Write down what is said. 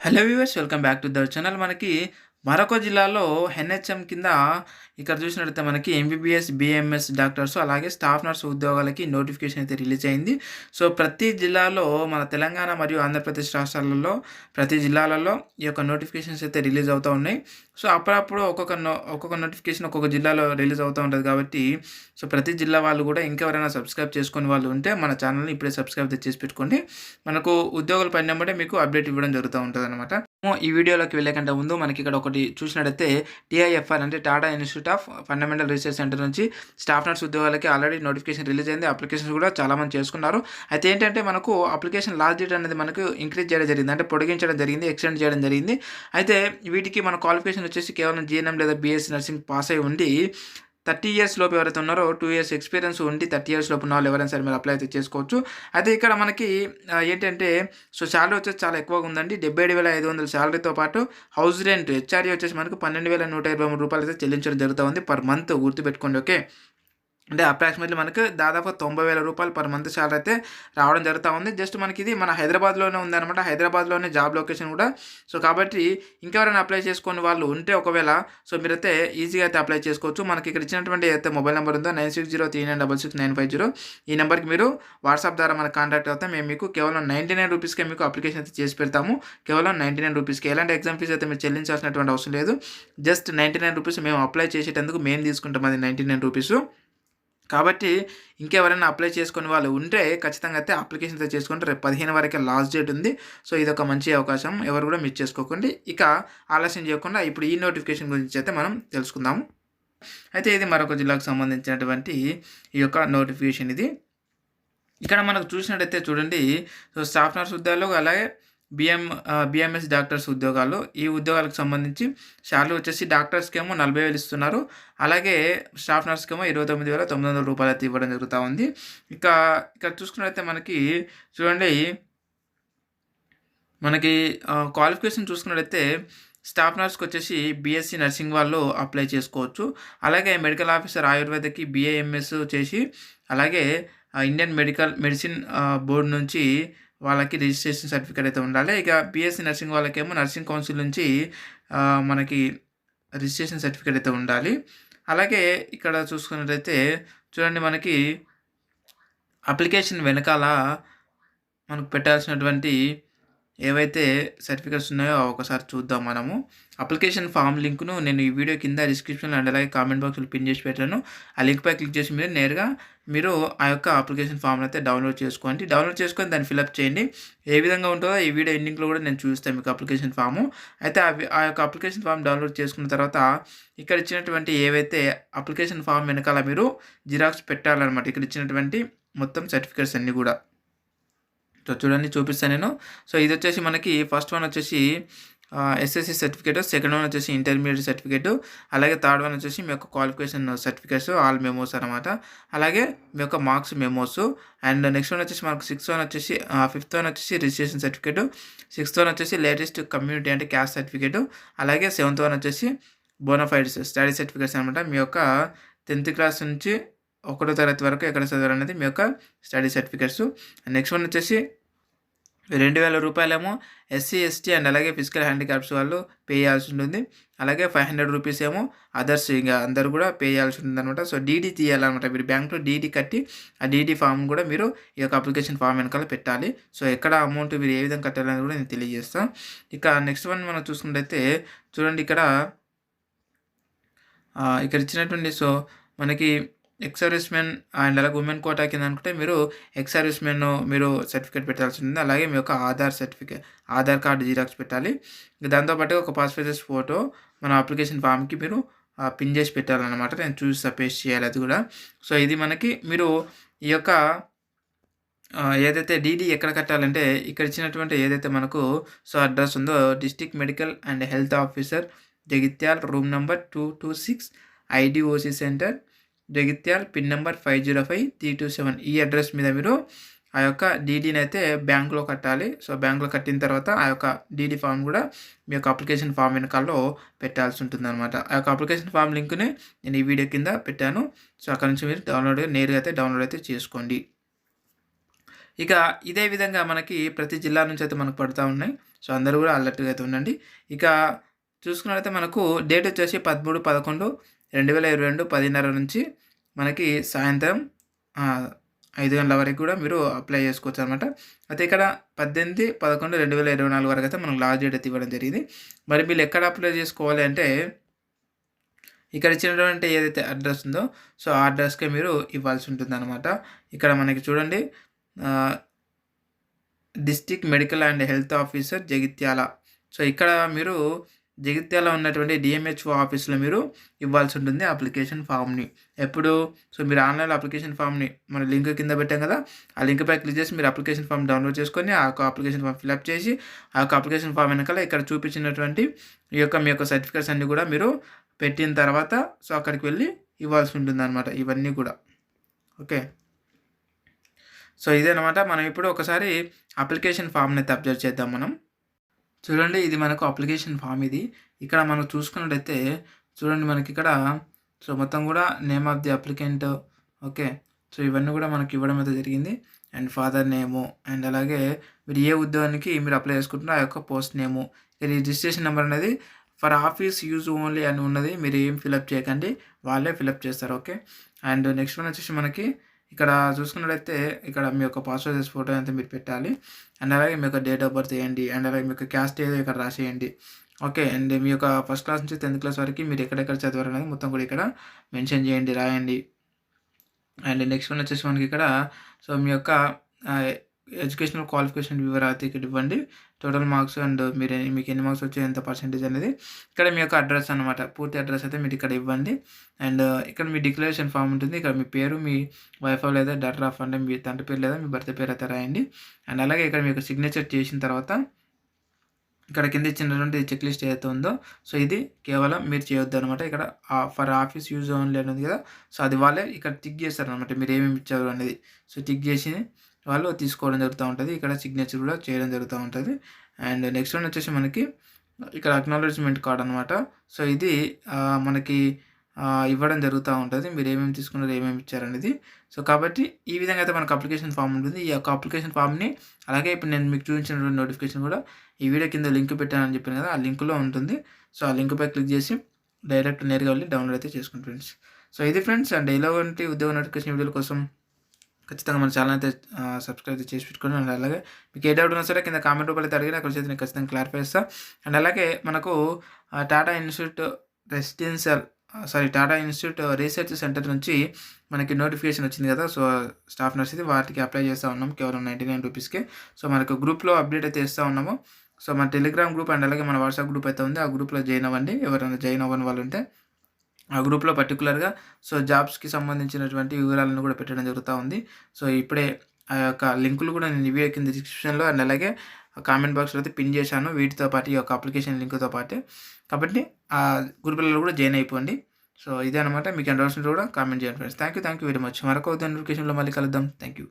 Hello viewers, welcome back to the channel. మనకి మరొక జిల్లాలో ఎన్హెచ్ఎం కింద ఇక్కడ చూసినట్లయితే మనకి ఎంబీబీఎస్, బీఎంఎస్ డాక్టర్స్ అలాగే స్టాఫ్ నర్స్ ఉద్యోగాలకి నోటిఫికేషన్ అయితే రిలీజ్ అయింది. సో ప్రతి జిల్లాలో మన తెలంగాణ మరియు ఆంధ్రప్రదేశ్ రాష్ట్రాలలో ప్రతి జిల్లాలలో ఈ యొక్క నోటిఫికేషన్స్ అయితే రిలీజ్ అవుతూ ఉన్నాయి. సో అప్పుడప్పుడు ఒక్కొక్క నోటిఫికేషన్ ఒక్కొక్క జిల్లాలో రిలీజ్ అవుతూ ఉంటుంది కాబట్టి సో ప్రతి జిల్లా వాళ్ళు కూడా ఇంకెవరైనా సబ్స్క్రైబ్ చేసుకునే వాళ్ళు ఉంటే మన ఛానల్ని ఇప్పుడే సబ్స్క్రైబ్ చేసి పెట్టుకోండి. మనకు ఉద్యోగాలు పడినప్పుడే మీకు అప్డేట్ ఇవ్వడం జరుగుతూ ఉంటుంది అనమాట. ఈ వీడియోలోకి వెళ్ళే కంటే ముందు మనకి ఇక్కడ ఒకటి చూసినట్టయితే టీఐఎఫ్ఆర్ అంటే Tata institute of fundamental research centre నుంచి స్టాఫ్ నర్స్ ఉద్యోగాలకి ఆల్రెడీ నోటిఫికేషన్ రిలీజ్ అయింది. అప్లికేషన్స్ కూడా చాలామంది చేసుకున్నారు. అయితే ఏంటంటే మనకు అప్లికేషన్ లాస్ట్ డేట్ అనేది మనకు ఇంక్రీజ్ చేయడం జరిగింది, అంటే పొడిగించడం జరిగింది, ఎక్స్టెండ్ చేయడం జరిగింది. అయితే వీటికి మన క్వాలిఫికేషన్ వచ్చేసి కేవలం జీఎన్ఎం లేదా బీఎస్సీ నర్సింగ్ పాస్ అయి ఉండి 30 ఇయర్స్ లోపు ఎవరైతే ఉన్నారో 2 ఇయర్స్ ఎక్స్పీరియన్స్ ఉండి 30 ఇయర్స్ లోపు ఉన్న వాళ్ళు ఎవరైనా సరే మీరు అప్లై అయితే చేసుకోవచ్చు. అయితే ఇక్కడ మనకి ఏంటంటే సో శాలరీ వచ్చేసి చాలా ఎక్కువగా ఉందండి. 77,500 శాలరీతో పాటు హౌస్ రెంట్ హెచ్ఆర్ఏ వచ్చేసి మనకు 12,123 రూపాయలు అయితే చెల్లించడం జరుగుతూ ఉంది పర్ మంత్. గుర్తుపెట్టుకోండి, ఓకే. అంటే అప్రాక్సిమేట్లీ మనకు దాదాపు 90,000 రూపాయలు పర్ మంత్ శాలరీ అయితే రావడం జరుగుతూ ఉంది. జస్ట్ మనకి ఇది మన హైదరాబాద్లోనే ఉందన్నమాట. హైదరాబాద్లోనే జాబ్ లొకేషన్ కూడా. సో కాబట్టి ఇంకెవరైనా అప్లై చేసుకుని వాళ్ళు ఉంటే ఒకవేళ సో మీరైతే ఈజీగా అయితే అప్లై చేసుకోవచ్చు. మనకి ఇక్కడ ఇచ్చినటువంటి అయితే మొబైల్ నెంబర్ ఉందో 9603966950 ఈ నెంబర్కి మీరు వాట్సాప్ ద్వారా మనకు కాంటాక్ట్ అవుతాం. మేము మీకు కేవలం 99 రూపీస్కే మీకు అప్లికేషన్ అయితే చేసి పెడతాము. కేవలం 99 రూపీస్కి. ఎలాంటి ఎగ్జామ్ ఫీజు అయితే మీరు చెల్లించాల్సినటువంటి అవసరం లేదు. జస్ట్ 99 రూపీస్ మేము అప్లై చేసేటందుకు మేము తీసుకుంటాం, అది 99 రూపీస్. కాబట్టి ఇంకెవరైనా అప్లై చేసుకునే వాళ్ళు ఉంటే ఖచ్చితంగా అయితే అప్లికేషన్ అయితే చేసుకుంటే రేపు 15 వరకే లాస్ట్ డేట్ ఉంది. సో ఇదొక మంచి అవకాశం, ఎవరు కూడా మిస్ చేసుకోకండి. ఇక ఆలస్యం చేయకుండా ఇప్పుడు ఈ నోటిఫికేషన్ గురించి అయితే మనం తెలుసుకుందాము. అయితే ఇది మరొక జిల్లాకు సంబంధించినటువంటి ఈ యొక్క నోటిఫికేషన్. ఇది ఇక్కడ మనకు చూసినట్టయితే చూడండి, సో స్టాఫ్ నర్స్ ఉద్యోగాలు అలాగే బీఎంఎస్ డాక్టర్స్ ఉద్యోగాలు, ఈ ఉద్యోగాలకు సంబంధించి శాలరీ వచ్చేసి డాక్టర్స్కి ఏమో 40,000 ఇస్తున్నారు. అలాగే స్టాఫ్ నర్స్కి ఏమో 29,900 రూపాయలు అయితే ఇవ్వడం జరుగుతూ ఉంది. ఇక ఇక్కడ చూసుకున్నట్లయితే మనకి చూడండి, మనకి క్వాలిఫికేషన్ చూసుకున్నట్లయితే స్టాఫ్ నర్స్కి వచ్చేసి బీఎస్సీ నర్సింగ్ వాళ్ళు అప్లై చేసుకోవచ్చు. అలాగే మెడికల్ ఆఫీసర్ ఆయుర్వేదకి బీఏఎంఎస్ చేసి అలాగే ఇండియన్ మెడిసిన్ బోర్డు నుంచి వాళ్ళకి రిజిస్ట్రేషన్ సర్టిఫికేట్ అయితే ఉండాలి. ఇక బీఎస్సీ నర్సింగ్ వాళ్ళకేమో నర్సింగ్ కౌన్సిల్ నుంచి మనకి రిజిస్ట్రేషన్ సర్టిఫికేట్ అయితే ఉండాలి. అలాగే ఇక్కడ చూసుకున్నట్లయితే చూడండి, మనకి అప్లికేషన్ వెనకాల మనకు పెట్టాల్సినటువంటి ఏవైతే సర్టిఫికేట్స్ ఉన్నాయో ఒకసారి చూద్దాం మనము. అప్లికేషన్ ఫామ్ లింక్ను నేను ఈ వీడియో కింద డిస్క్రిప్షన్లో అండ్ అలాగే కామెంట్ బాక్స్లో పిన్ చేసి పెట్టాను. ఆ లింక్పై క్లిక్ చేసి మీరు నేరుగా ఆ యొక్క అప్లికేషన్ ఫామ్ని అయితే డౌన్లోడ్ చేసుకొని దాన్ని ఫిలప్ చేయండి. ఏ విధంగా ఉంటుందో ఈ వీడియో ఎండింగ్లో కూడా నేను చూపిస్తాను మీకు అప్లికేషన్ ఫాము. అయితే ఆ యొక్క అప్లికేషన్ ఫామ్ డౌన్లోడ్ చేసుకున్న తర్వాత ఇక్కడ ఇచ్చినటువంటి ఏవైతే అప్లికేషన్ ఫామ్ వెనకాల మీరు జిరాక్స్ పెట్టాలన్నమాట. ఇక్కడ ఇచ్చినటువంటి మొత్తం సర్టిఫికేట్స్ అన్నీ కూడా సో చూడండి, చూపిస్తాను నేను. సో ఇది వచ్చేసి మనకి ఫస్ట్ వన్ వచ్చేసి ఎస్ఎస్సి సర్టిఫికేట్, సెకండ్ వన్ వచ్చేసి ఇంటర్మీడియట్ సర్టిఫికేట్, అలాగే థర్డ్ వన్ వచ్చేసి మీ యొక్క క్వాలిఫికేషన్ సర్టిఫికేట్స్ ఆల్ మెమోస్ అనమాట. అలాగే మీ యొక్క marks memos. And next one వచ్చేసి మనకు ఫిఫ్త్ వన్ వచ్చేసి రిజిస్ట్రేషన్ సర్టిఫికేట్, సిక్స్త్ వన్ వచ్చేసి లేటెస్ట్ కమ్యూనిటీ అంటే క్యాస్ట్ సర్టిఫికేట్, అలాగే సెవెంత్ వన్ వచ్చేసి బోనఫైడ్స్ స్టడీ సర్టిఫికేట్స్ అనమాట. మీ యొక్క 10th క్లాస్ నుంచి 1వ తరగతి వరకు ఎక్కడ చదివారు అనేది మీ యొక్క స్టడీ సర్టిఫికేట్స్. నెక్స్ట్ వన్ వచ్చేసి 2,000 రూపాయలేమో ఎస్సీ ఎస్టీ అండ్ అలాగే ఫిజికల్ హ్యాండిక్యాప్స్ వాళ్ళు పే చేయాల్సి ఉంటుంది. అలాగే 500 రూపీస్ ఏమో అదర్స్ ఇంకా అందరు కూడా పే చేయాల్సి ఉంటుంది అనమాట. సో డీడీ తీయాలన్నమాట. మీరు బ్యాంక్లో డీడీ కట్టి ఆ డీడీ ఫామ్ కూడా మీరు ఈ యొక్క అప్లికేషన్ ఫామ్ వెనకాల పెట్టాలి. సో ఎక్కడ అమౌంట్ మీరు ఏ విధంగా కట్టాలని కూడా నేను తెలియజేస్తాను. ఇక నెక్స్ట్ వన్ మనం చూసుకున్నట్లయితే చూడండి, ఇక్కడ ఇచ్చినటువంటి సో మనకి ఎక్స్ సర్వీస్ మెన్ అండ్ అలాగే ఉమెన్ కోటా కింద అనుకుంటే మీరు ఎక్స్ సర్వీస్ మెన్ మీరు సర్టిఫికేట్ పెట్టాల్సి ఉంటుంది. అలాగే మీ యొక్క ఆధార్ కార్డు జిరాక్స్ పెట్టాలి. దాంతోపాటు ఒక పాస్పోర్ట్ సైజ్ ఫోటో మన అప్లికేషన్ ఫామ్కి మీరు పిన్ చేసి పెట్టాలన్నమాట. నేను చూసి పేస్ట్ చేయాలి అది కూడా. సో ఇది మనకి మీరు ఈ యొక్క ఏదైతే డీడీ ఎక్కడ కట్టాలంటే ఇక్కడ ఇచ్చినటువంటి ఏదైతే మనకు సో అడ్రస్ ఉందో district medical and health officer Jagtial, room number 226, IDOC centre Jagtial, pin number 505327 ఈ అడ్రస్ మీద మీరు ఆ యొక్క డీడీని అయితే బ్యాంక్లో కట్టాలి. సో బ్యాంక్లో కట్టిన తర్వాత ఆ యొక్క డీడీ ఫామ్ కూడా మీ యొక్క అప్లికేషన్ ఫామ్ వెనకాల్లో పెట్టాల్సి ఉంటుంది అనమాట. ఆ యొక్క అప్లికేషన్ ఫామ్ లింక్ని నేను ఈ వీడియో కింద పెట్టాను. సో అక్కడ నుంచి మీరు నేరుగా అయితే డౌన్లోడ్ అయితే చేసుకోండి. ఇక ఇదే విధంగా మనకి ప్రతి జిల్లా నుంచి అయితే మనకు పడతా ఉన్నాయి. సో, అందరూ కూడా అలర్ట్‌గా అయితే ఉండండి. ఇక చూసుకున్నట్లయితే మనకు డేట్ వచ్చేసి 13/11/2022 10:30 నుంచి మనకి సాయంత్రం 5 గంటల వరకు కూడా మీరు అప్లై చేసుకోవచ్చనమాట. అయితే ఇక్కడ 18/11/2024 వరకు అయితే మనకు లాస్ట్ డేట్ అయితే ఇవ్వడం జరిగింది. మరి వీళ్ళు ఎక్కడ అప్లై చేసుకోవాలి అంటే ఇక్కడ ఇచ్చినటువంటి ఏదైతే అడ్రస్ ఉందో సో, ఆ అడ్రస్‌కే మీరు ఇవ్వాల్సి ఉంటుందనమాట. ఇక్కడ మనకి చూడండి district medical and health officer Jagtial. So, ఇక్కడ మీరు జగిత్యాల ఉన్నటువంటి డీఎంహెచ్ఓ ఆఫీస్‌లో మీరు ఇవ్వాల్సి ఉంటుంది అప్లికేషన్ ఫామ్‌ని. ఎప్పుడు? సో, మీరు ఆన్‌లైన్‌లో అప్లికేషన్ ఫామ్‌ని మన లింక్ కింద పెట్టాం కదా! ఆ లింక్‌పై క్లిక్ చేసి మీరు అప్లికేషన్ ఫామ్ డౌన్‌లోడ్ చేసుకొని, ఆ యొక్క అప్లికేషన్ ఫామ్ ఫిలప్ చేసి, ఆ యొక్క అప్లికేషన్ ఫామ్ వెనకాల ఇక్కడ చూపించినటువంటి మీ యొక్క సర్టిఫికేట్స్ అన్నీ కూడా మీరు పెట్టిన తర్వాత సో, అక్కడికి వెళ్ళి ఇవ్వాల్సి ఉంటుందనమాట ఇవన్నీ కూడా. ఓకే. సో, ఇదనమాట. మనం ఇప్పుడు ఒకసారి అప్లికేషన్ ఫామ్‌నైతే అబ్జర్వ్ చేద్దాం మనం. చూడండి ఇది మనకు అప్లికేషన్ ఫామ్ ఇది. ఇక్కడ మనం చూసుకున్నట్టయితే చూడండి మనకిక్కడ సో, మొత్తం కూడా name of the applicant okay. So, ఇవన్నీ కూడా మనకి ఇవ్వడం అయితే జరిగింది. అండ్ ఫాదర్ నేము అండ్ అలాగే మీరు ఏ ఉద్యోగానికి మీరు అప్లై చేసుకుంటున్నారో ఆ యొక్క పోస్ట్ నేము. రిజిస్ట్రేషన్ నెంబర్ అనేది ఫర్ ఆఫీస్ యూజ్ ఓన్లీ అని ఉన్నది. మీరు ఏం ఫిలప్ చేయకండి. వాళ్ళే ఫిలప్ చేస్తారు. ఓకే. అండ్ నెక్స్ట్ వన్ వచ్చేసి మనకి ఇక్కడ చూసుకున్నట్లయితే ఇక్కడ మీ యొక్క పాస్‌పోర్ట్ సైజ్ ఫోటో అయితే మీరు పెట్టాలి. అండ్ అలాగే మీ యొక్క డేట్ ఆఫ్ బర్త్ ఏయండి. అండ్ అలాగే మీ యొక్క క్యాస్ట్ ఏదో ఇక్కడ రాసేయండి. ఓకే. అండ్ మీ యొక్క ఫస్ట్ క్లాస్ నుంచి 10థ్ క్లాస్ వరకు మీరు ఎక్కడెక్కడ చదివారనేది మొత్తం కూడా ఇక్కడ మెన్షన్ చేయండి, రాయండి. అండ్ నెక్స్ట్ వన్ వచ్చేసి మనకి ఇక్కడ సో, మీ యొక్క ఆహ్, ఎడ్యుకేషనల్ క్వాలిఫికేషన్ వివరాలు ఇక్కడ ఇవ్వండి. టోటల్ మార్క్స్ అండ్ మీకు ఎన్ని మార్క్స్ వచ్చాయి, ఎంత పర్సెంటేజ్ అనేది. ఇక్కడ మీ యొక్క అడ్రస్ అనమాట. పూర్తి అడ్రస్ అయితే మీరు ఇక్కడ ఇవ్వండి. అండ్ ఇక్కడ మీ డిక్లరేషన్ ఫామ్ ఉంటుంది. ఇక్కడ మీ పేరు, మీ వైఫ్ లేదా డాటర్ ఆఫ్ అంటే మీ తండ్రి పేరు లేదా మీ భర్త పేరు అయితే రాయండి. అండ్ అలాగే ఇక్కడ మీకు సిగ్నేచర్ చేసిన తర్వాత ఇక్కడ కింద ఇచ్చినటువంటి చెక్ లిస్ట్ ఏదైతే ఉందో సో, ఇది కేవలం మీరు చేయొద్దనమాట. ఇక్కడ ఫర్ ఆఫీస్ యూజ్ ఓన్లీ అని ఉంది కదా! సో, అది వాళ్ళే ఇక్కడ టిక్ చేస్తారనమాట. మీరు ఏమేమి ఇచ్చారు అనేది. సో, టిక్ చేసి వాళ్ళు తీసుకోవడం జరుగుతూ ఉంటది. ఇక్కడ సిగ్నేచర్ కూడా చేయడం జరుగుతూ ఉంటది. అండ్ నెక్స్ట్ వన్ వచ్చేసి మనకి ఇక్కడ అక్నాలెడ్జ్‌మెంట్ కార్డ్ అనమాట. సో, ఇది మనకి ఇవ్వడం జరుగుతూ ఉంటది. మీరు ఏమేమి తీసుకున్నారు, ఏమేమి ఇచ్చారనేది. సో, కాబట్టి ఈ విధంగా అయితే మనకు అప్లికేషన్ ఫామ్ ఉంటుంది. ఈ యొక్క అప్లికేషన్ ఫామ్‌ని అలాగే ఇప్పుడు నేను మీకు చూపించినటువంటి నోటిఫికేషన్ కూడా ఈ వీడియో కింద లింక్ పెట్టానని చెప్పాను కదా! ఆ లింక్‌లో ఉంటుంది. సో, ఆ లింక్‌పై క్లిక్ చేసి డైరెక్ట్ నేరుగా వెళ్లి డౌన్‌లోడ్ అయితే చేసుకోండి ఫ్రెండ్స్. సో, ఇది ఫ్రెండ్స్ అండ్ ఇలాంటి ఉద్యోగ నోటిఫికేషన్ వీడియోల కోసం ఖచ్చితంగా మన ఛానెల్ అయితే సబ్స్క్రైబ్ అయితే చేసి పెట్టుకోండి. అండ్ అలాగే మీకు ఏ డౌట్ ఉన్నా సరే కింద కామెంట్ రూపంలో అయితే అడిగినా అక్కడ చేసి నేను ఖచ్చితంగా క్లారిఫై చేస్తా. అండ్ అలాగే మనకు Tata institute Tata institute research centre నుంచి మనకి నోటిఫికేషన్ వచ్చింది కదా! సో, స్టాఫ్ నర్స్ ఇది వాటికి అప్లై చేస్తూ ఉన్నాం. కేవలం 99 రూపీస్‌కే. సో, మనకు గ్రూప్‌లో అప్డేట్ అయితే ఇస్తూ ఉన్నాము. సో, మన టెలిగ్రామ్ గ్రూప్ అండ్ అలాగే మన వాట్సాప్ గ్రూప్ అయితే ఉంది. ఆ గ్రూప్‌లో జాయిన్ అవ్వండి. ఎవరైనా జాయిన్ అవ్వని వాళ్ళు ఉంటే. ఆ గ్రూప్‌లో పర్టిక్యులర్‌గా సో, జాబ్స్‌కి సంబంధించినటువంటి వివరాలను కూడా పెట్టడం జరుగుతా ఉంది. సో, ఇప్పుడే ఆ యొక్క లింకులు కూడా నేను ఈ వీడియో కింద డిస్క్రిప్షన్‌లో అండ్ అలాగే కామెంట్ బాక్స్‌లో అయితే పిన్ చేశాను. వీటితో పాటు ఈ యొక్క అప్లికేషన్ లింక్‌తో పాటే. కాబట్టి ఆ గ్రూప్‌లలో కూడా జాయిన్ అయిపోండి. సో, ఇదే అనమాట. మీకు ఏమైనా డౌట్స్ ఉంటే కూడా కామెంట్ చేయండి friends. Thank you very much. మరొక నోటిఫికేషన్‌లో మళ్ళీ కలుద్దాం. Thank you.